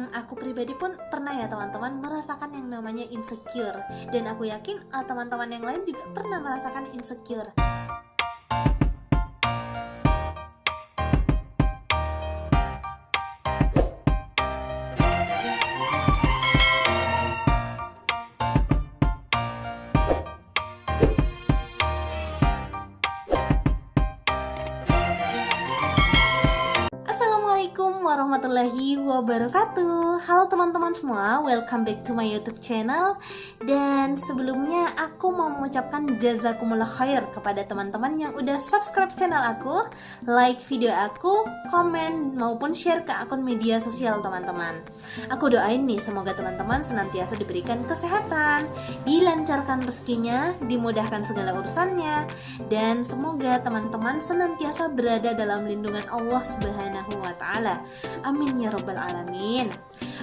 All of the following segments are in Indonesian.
Aku pribadi pun pernah ya teman-teman merasakan yang namanya insecure. Dan aku yakin teman-teman yang lain juga pernah merasakan insecure. Assalamualaikum warahmatullahi wabarakatuh. Halo teman-teman semua, welcome back to my YouTube channel. Dan sebelumnya aku mau mengucapkan jazakumullah khair kepada teman-teman yang udah subscribe channel aku, like video aku, komen maupun share ke akun media sosial teman-teman. Aku doain nih semoga teman-teman senantiasa diberikan kesehatan, dilancarkan rezekinya, dimudahkan segala urusannya, dan semoga teman-teman senantiasa berada dalam lindungan Allah Subhanahu wa ta'ala. Amin ya rabbal alamin.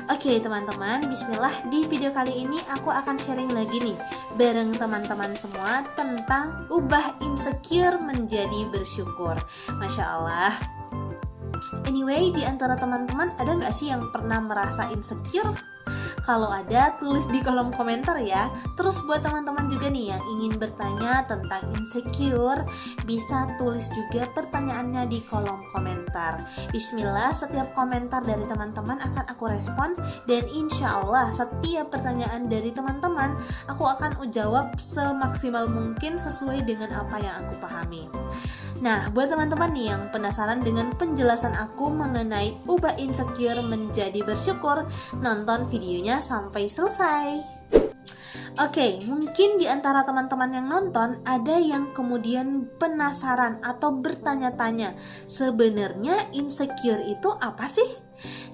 Oke teman-teman, bismillah. Di video kali ini aku akan sharing lagi nih bareng teman-teman semua tentang ubah insecure menjadi bersyukur. Masya Allah. Anyway, di antara teman-teman ada nggak sih yang pernah merasa insecure? Kalau ada, tulis di kolom komentar ya. Terus buat teman-teman juga nih yang ingin bertanya tentang insecure, bisa tulis juga pertanyaannya di kolom komentar. Bismillah, setiap komentar dari teman-teman akan aku respon. Dan insya Allah setiap pertanyaan dari teman-teman aku akan jawab semaksimal mungkin sesuai dengan apa yang aku pahami. Nah, buat teman-teman nih yang penasaran dengan penjelasan aku mengenai ubah insecure menjadi bersyukur, nonton videonya sampai selesai. Oke, mungkin di antara teman-teman yang nonton ada yang kemudian penasaran atau bertanya-tanya, sebenarnya insecure itu apa sih?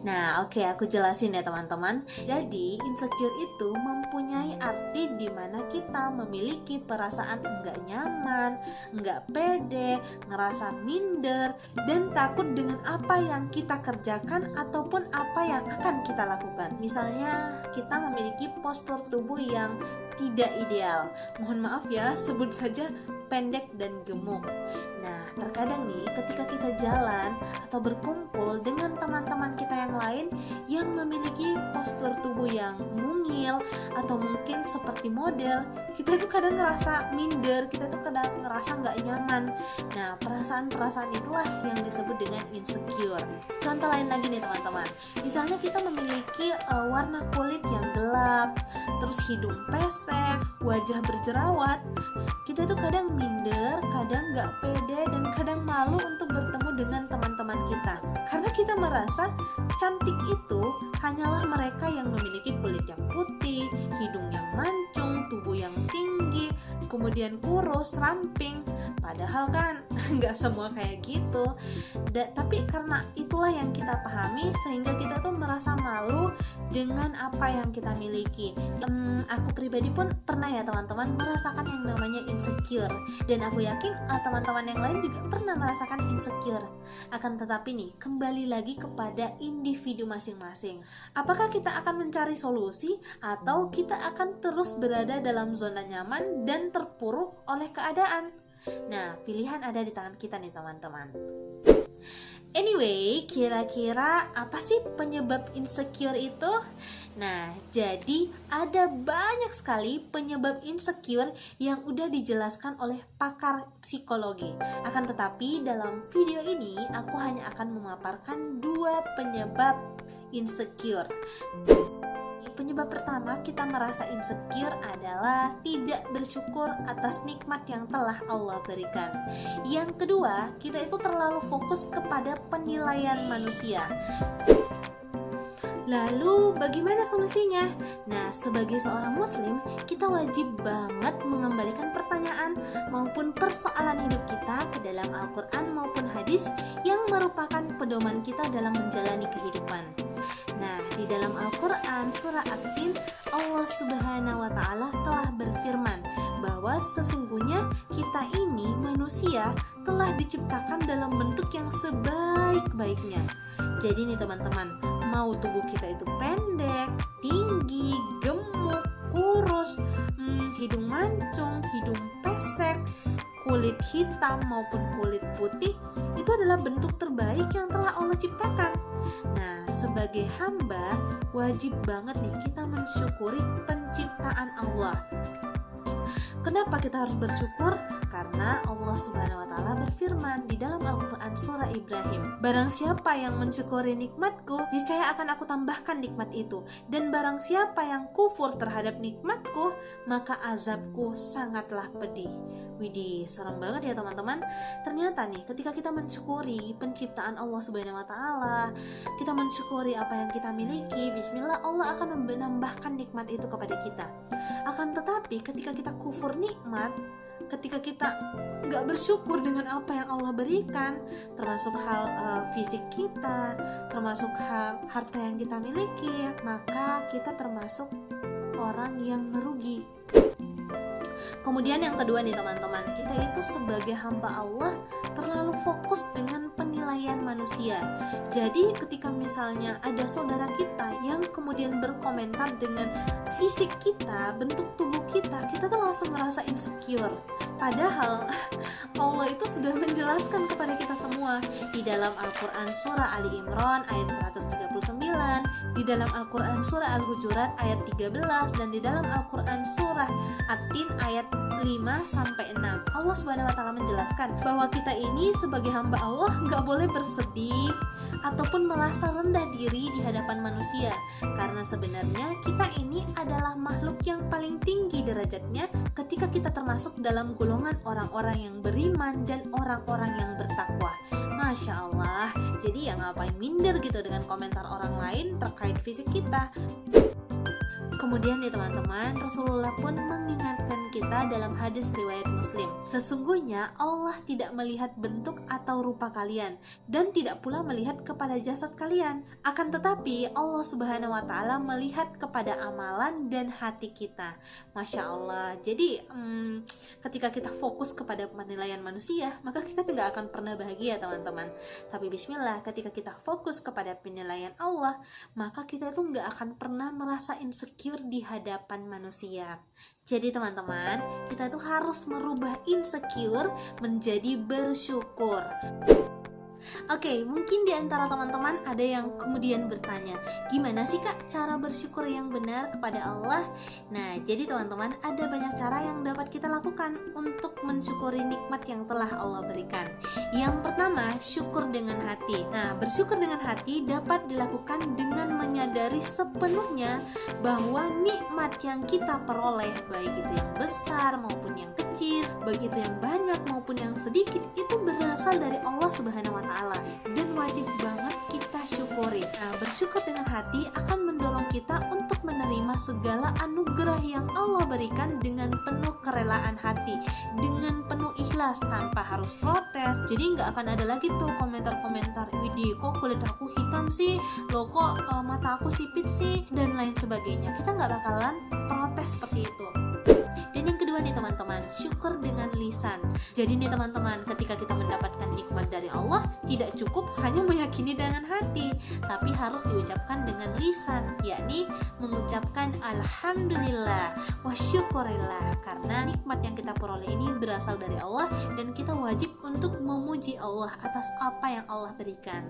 Nah, oke, aku jelasin ya teman-teman. Jadi, insecure itu mempunyai arti di mana kita memiliki perasaan enggak nyaman, enggak pede, ngerasa minder, dan takut dengan apa yang kita kerjakan ataupun apa yang akan kita lakukan. Misalnya, kita memiliki postur tubuh yang tidak ideal. Mohon maaf ya, sebut saja pendek dan gemuk. Nah, terkadang nih ketika kita jalan atau berkumpul dengan teman-teman kita yang lain yang memiliki postur tubuh yang mungil atau mungkin seperti model, kita tuh kadang ngerasa minder, kita tuh kadang ngerasa nggak nyaman. Nah, perasaan-perasaan itulah yang disebut dengan insecure. Contoh lain lagi nih teman-teman, misalnya kita memiliki warna kulit yang gelap, terus hidung pesek, wajah berjerawat, kita tuh kadang minder, kadang nggak pede, dan kadang malu untuk bertemu dengan teman-teman kita. Karena kita merasa cantik itu hanyalah mereka yang memiliki kulit yang putih, hidung yang mancung, tubuh yang tinggi, kemudian kurus, ramping. Padahal kan nggak semua kayak gitu. Tapi karena itulah yang kita pahami, sehingga kita tuh merasa malu dengan apa yang kita miliki. Aku pribadi pun pernah ya teman-teman merasakan yang namanya insecure. Dan aku yakin teman-teman yang lain juga pernah merasakan insecure. Akan tetapi nih, kembali lagi kepada individu masing-masing. Apakah kita akan mencari solusi atau kita akan terus berada dalam zona nyaman dan terpuruk oleh keadaan? Nah, pilihan ada di tangan kita nih teman-teman. Anyway, kira-kira apa sih penyebab insecure itu? Nah, jadi ada banyak sekali penyebab insecure yang udah dijelaskan oleh pakar psikologi. Akan tetapi dalam video ini aku hanya akan memaparkan 2 penyebab insecure. Penyebab pertama kita merasa insecure adalah tidak bersyukur atas nikmat yang telah Allah berikan. Yang kedua, kita itu terlalu fokus kepada penilaian manusia. Lalu bagaimana solusinya? Nah, sebagai seorang muslim, kita wajib banget mengembalikan pertanyaan maupun persoalan hidup kita ke dalam Al-Quran maupun hadis yang merupakan pedoman kita dalam menjalani kehidupan. Nah, di dalam Al-Quran surah At-Tin, Allah Subhanahu wa ta'ala telah berfirman bahwa sesungguhnya kita ini manusia telah diciptakan dalam bentuk yang sebaik-baiknya. Jadi nih teman-teman, mau tubuh kita itu pendek, tinggi, gemuk, kurus, hidung mancung, hidung pesek, kulit hitam maupun kulit putih, itu adalah bentuk terbaik yang telah Allah ciptakan. Nah, sebagai hamba wajib banget nih kita mensyukuri penciptaan Allah. Kenapa kita harus bersyukur? Karena Allah Subhanahu wa Ta'ala berfirman di dalam Al-Quran surah Ibrahim, barang siapa yang mensyukuri nikmatku, niscaya akan aku tambahkan nikmat itu. Dan barang siapa yang kufur terhadap nikmatku, maka azabku sangatlah pedih. Widih, serem banget ya teman-teman. Ternyata nih, ketika kita mensyukuri penciptaan Allah Subhanahu wa Ta'ala, kita mensyukuri apa yang kita miliki, bismillah, Allah akan menambahkan nikmat itu kepada kita. Akan tetapi ketika kita kufur nikmat, ketika kita nggak bersyukur dengan apa yang Allah berikan, termasuk hal fisik kita, termasuk hal harta yang kita miliki, maka kita termasuk orang yang merugi. Kemudian yang kedua nih teman-teman, kita itu sebagai hamba Allah terlalu fokus dengan penilaian manusia. Jadi ketika misalnya ada saudara kita yang kemudian berkomentar dengan fisik kita, bentuk tubuh kita tuh langsung merasa insecure. Padahal Allah itu sudah menjelaskan kepada kita semua di dalam Al-Quran surah Ali Imran ayat 139, di dalam Al-Quran surah Al-Hujurat ayat 13, dan di dalam Al-Quran surah At-Tin ayat 5-6. Allah Subhanahu wa Ta'ala menjelaskan bahwa kita ini sebagai hamba Allah gak boleh bersedih ataupun merasa rendah diri di hadapan manusia, karena sebenarnya kita ini adalah makhluk yang paling tinggi derajatnya ketika kita termasuk dalam golongan orang-orang yang beriman dan orang-orang yang bertakwa. Masya Allah, jadi ya ngapain minder gitu dengan komentar orang lain terkait fisik kita. Kemudian nih teman-teman, Rasulullah pun mengingatkan kita dalam hadis riwayat Muslim, sesungguhnya Allah tidak melihat bentuk atau rupa kalian dan tidak pula melihat kepada jasad kalian, akan tetapi Allah Subhanahu wa Ta'ala melihat kepada amalan dan hati kita. Masya Allah. Jadi ketika kita fokus kepada penilaian manusia, maka kita tidak akan pernah bahagia teman-teman. Tapi bismillah, ketika kita fokus kepada penilaian Allah, maka kita itu nggak akan pernah merasa insecure di hadapan manusia. Jadi teman-teman, kita tuh harus merubah insecure menjadi bersyukur. Oke, mungkin di antara teman-teman ada yang kemudian bertanya, gimana sih Kak cara bersyukur yang benar kepada Allah? Nah, jadi teman-teman, ada banyak cara yang dapat kita lakukan untuk mensyukuri nikmat yang telah Allah berikan. Yang pertama, syukur dengan hati. Nah, bersyukur dengan hati dapat dilakukan dengan menyadari sepenuhnya bahwa nikmat yang kita peroleh, baik itu yang besar maupun yang kecil, baik itu yang banyak maupun yang sedikit, itu berasal dari Allah Subhanahu wa Ta'ala dan wajib banget kita syukuri. Nah, bersyukur dengan hati akan mendorong kita untuk menerima segala anugerah yang Allah berikan dengan penuh kerelaan hati, dengan penuh ikhlas, tanpa harus protes. Jadi nggak akan ada lagi tuh komentar-komentar, widih kok kulit aku hitam sih, loh kok mata aku sipit sih, dan lain sebagainya. Kita nggak bakalan protes seperti itu. Dan yang kedua nih teman-teman, syukur dengan lisan. Jadi nih teman-teman, ketika kita mendapatkan nikmat dari Allah, tidak cukup hanya meyakini dengan hati, tapi harus diucapkan dengan lisan, yakni mengucapkan alhamdulillah wa syukurillah, karena nikmat yang kita peroleh ini berasal dari Allah dan kita wajib untuk memuji Allah atas apa yang Allah berikan.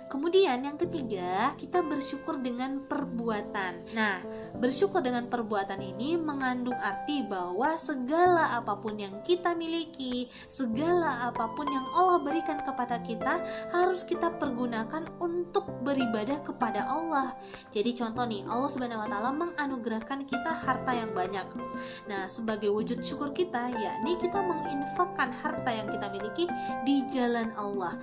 Kemudian yang ketiga, kita bersyukur dengan perbuatan. Nah, bersyukur dengan perbuatan ini mengandung arti bahwa segala apapun yang kita miliki, segala apapun yang Allah berikan kepada kita, harus kita pergunakan untuk beribadah kepada Allah. Jadi contoh nih, Allah Subhanahu wa Ta'ala menganugerahkan kita harta yang banyak. Nah, sebagai wujud syukur kita, yakni kita menginfakkan harta yang kita miliki di jalan Allah.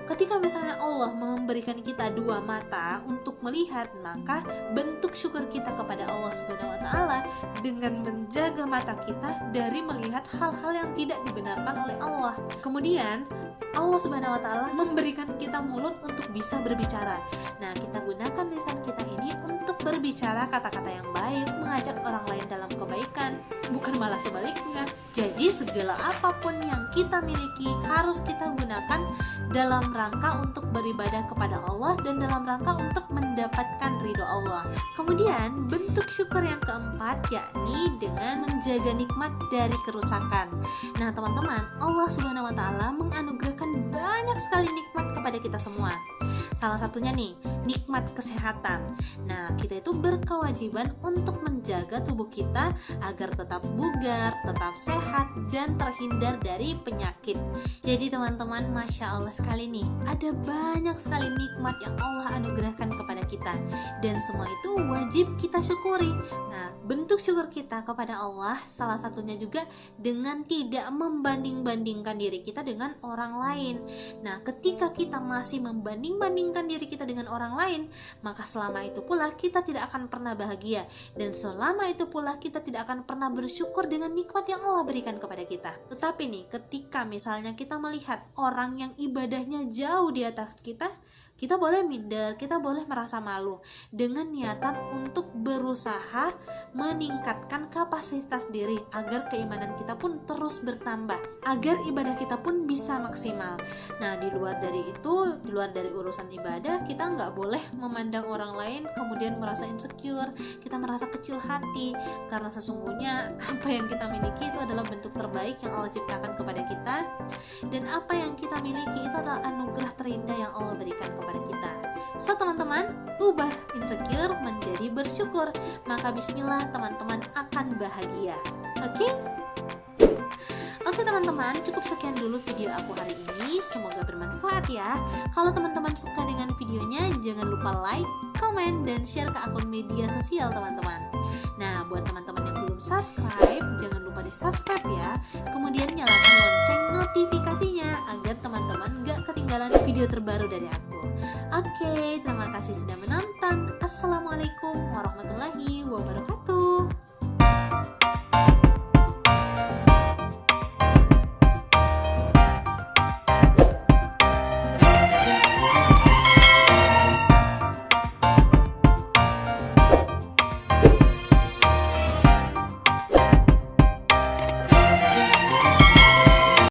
Ketika misalnya Allah memberikan kita dua mata untuk melihat, maka bentuk syukur kita kepada Allah Subhanahu wa Ta'ala dengan menjaga mata kita dari melihat hal-hal yang tidak dibenarkan oleh Allah. Kemudian Allah Subhanahu wa Ta'ala memberikan kita mulut untuk bisa berbicara. Nah, kita gunakan lisan kita ini untuk berbicara kata-kata yang baik, mengajak orang lain dalam kebaikan, bukan malah sebaliknya. Jadi segala apapun yang kita miliki harus kita gunakan dalam rangka untuk beribadah kepada Allah dan dalam rangka untuk mendapatkan ridho Allah. Kemudian bentuk syukur yang keempat, yakni dengan menjaga nikmat dari kerusakan. Nah teman-teman, Allah Subhanahu wa Ta'ala menganugerahkan banyak sekali nikmat kepada kita semua. Salah satunya nih, nikmat kesehatan. Nah, kita itu berkewajiban untuk menjaga tubuh kita agar tetap bugar, tetap sehat, dan terhindar dari penyakit. Jadi teman-teman, Masya Allah sekali nih, ada banyak sekali nikmat yang Allah anugerahkan kepada kita, dan semua itu wajib kita syukuri. Nah, bentuk syukur kita kepada Allah salah satunya juga dengan tidak membanding-bandingkan diri kita dengan orang lain. Nah, ketika kita masih membanding-bandingkan diri kita dengan orang lain, maka selama itu pula kita tidak akan pernah bahagia, dan selama itu pula kita tidak akan pernah bersyukur dengan nikmat yang Allah berikan kepada kita. Tetapi nih, ketika misalnya kita melihat orang yang ibadahnya jauh di atas kita boleh minder, kita boleh merasa malu dengan niatan untuk berusaha meningkatkan kapasitas diri agar keimanan kita pun terus bertambah, agar ibadah kita pun bisa maksimal. Nah, di luar dari itu, di luar dari urusan ibadah, kita nggak boleh memandang orang lain kemudian merasa insecure, kita merasa kecil hati, karena sesungguhnya apa yang kita miliki itu adalah bentuk terbaik yang Allah ciptakan kepada kita, dan apa yang kita miliki itu adalah anugerah terindah yang Allah berikan kepada kita. So teman-teman, ubah insecure menjadi bersyukur, maka bismillah teman-teman akan bahagia. Oke? Oke teman-teman, cukup sekian dulu video aku hari ini. Semoga bermanfaat ya. Kalau teman-teman suka dengan videonya, jangan lupa like, komen, dan share ke akun media sosial teman-teman. Nah, buat teman-teman yang belum subscribe, jangan lupa di subscribe ya. Kemudian nyalakan lonceng notifikasinya agar teman-teman gak ketinggalan video terbaru dari aku. Oke, terima kasih sudah menonton. Assalamualaikum warahmatullahi wabarakatuh.